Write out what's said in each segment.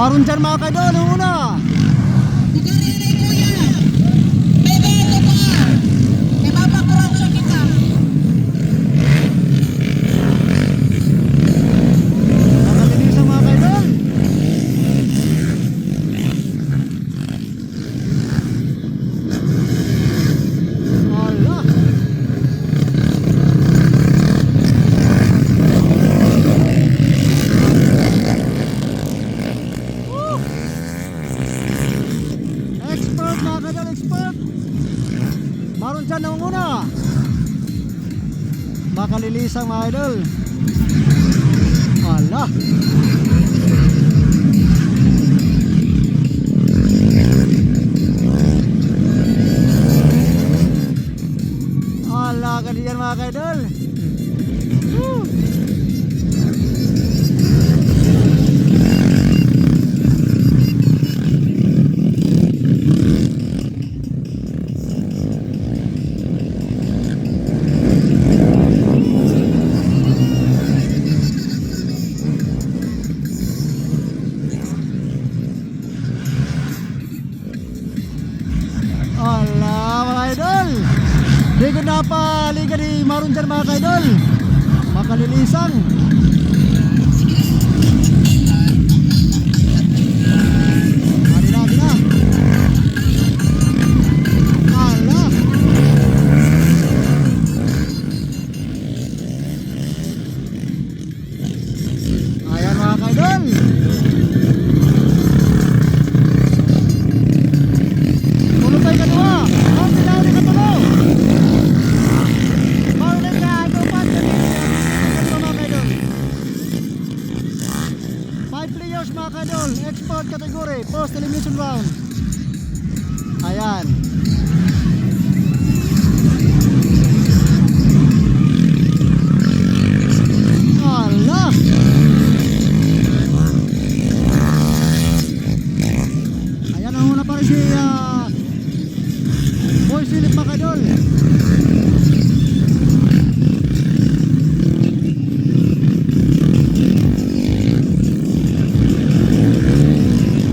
Maroon dyan mga kaidol, ang una. Nakalinisang mga kaidol. Ala. Expert mga kaidol, expert. Maroon dyan ang una. Makalilisang mga idol. Ala. Ala ka diyan mga kaidol. Woo. Ala mga idol. Ligo na pa, liga di maroon dyan mga kaidol. Makalilisang. Adi na. Ala. Ayan mga kaidol. Tulutay ka doon. Ang tinawag ka tulo. Maroon ka, tupat. Mga kaidol. 5 players mga kaidol. Export category. Post elimination round. Ayan. Ala. Ayan ang una pa rin si Boy Philip mga kaidol.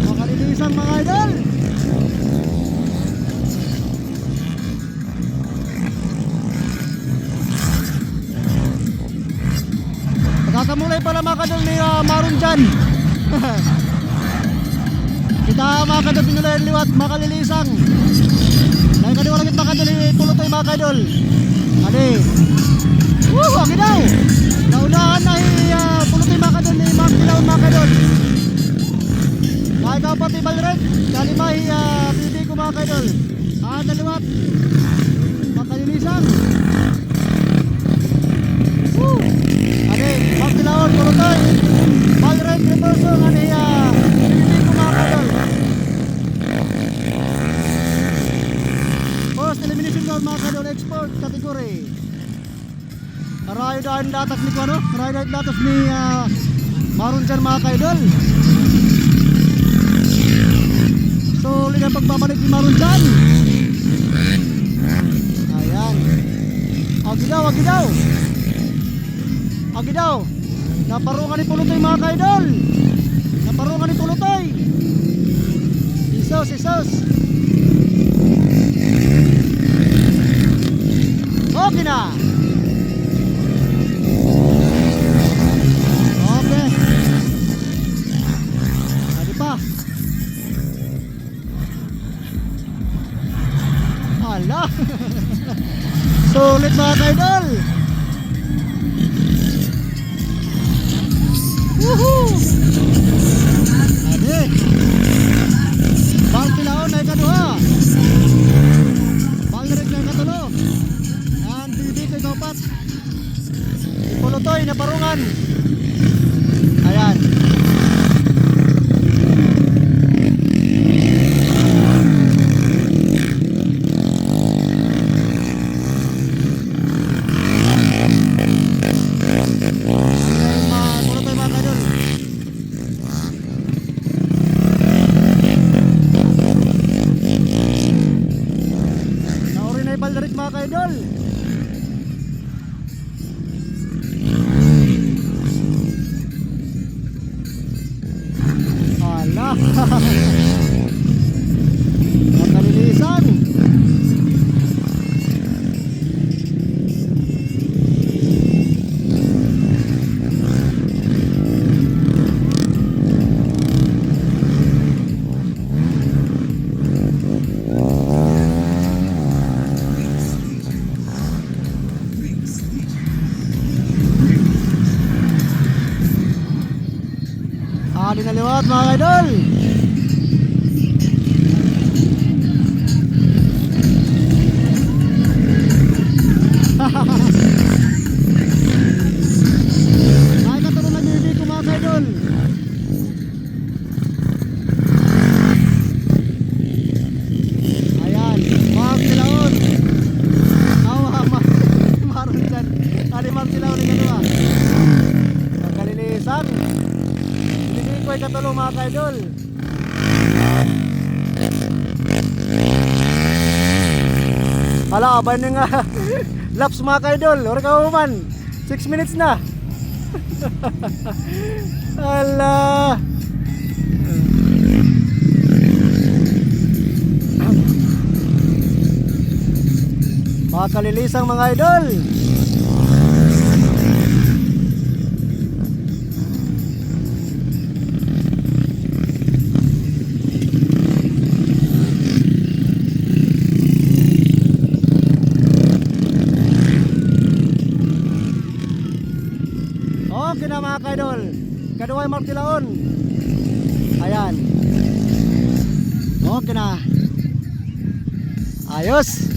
Makalilisan mga idol. Pagkakamulay pala mga kaidol ni Maroon dyan. Kita mga kaidol pinulay ang liwat, makalilisan. Dahil kadi walang mga kaidol pulutoy mga kaidol. Adi. Woo, wagi daw. Naunahan na pulutoy mga kaidol ni Mark Dilaw mga kaidol. Dahil ka pati balrek, kalimahi pibi ko mga kaidol. Daliwat. Makalilisan. Woo. Adi, Mark Dilaw pulutoy. Balrek reverso adi pibi ko mga kaidol. First elimination round mga kaidol, export category. Karayo dahil datas ni Kuano, karayo dahil datas ni Maroon dyan mga kaidol. So ulit ang pagbabalik ni Maroon dyan. Ayan. Agi daw. Naparungan ni Pulutoy mga kaidol. Naparungan ni Pulutoy. Isos. Okay na. Okay. Adi pa. Ala. Sulit mga kaidol. Woohoo. Adi. Bang tilaon na ikaduha. Balrek na ikatulo. Yan, bibi ko ikapat. Pulutoy na parungan. Ayan. Pulutoy mga kaidol. Nauri na ibaldarik mga kaidol. Ala. mga idol. Ay, katulong na bibi ko mga idol. Ayan, mga kilaon. Maron dyan. Ari mga kilaon yung ano pagkalilisan. Bibi ko ay katulong mga idol. Hala, abay na nga. Laps mga kaidol, or kauman 6 minutes na. Hala. Mga kalilisang mga idol. Okay na mga kaidol. Kaduay martilaon. Ayan. Okay na. Ayos.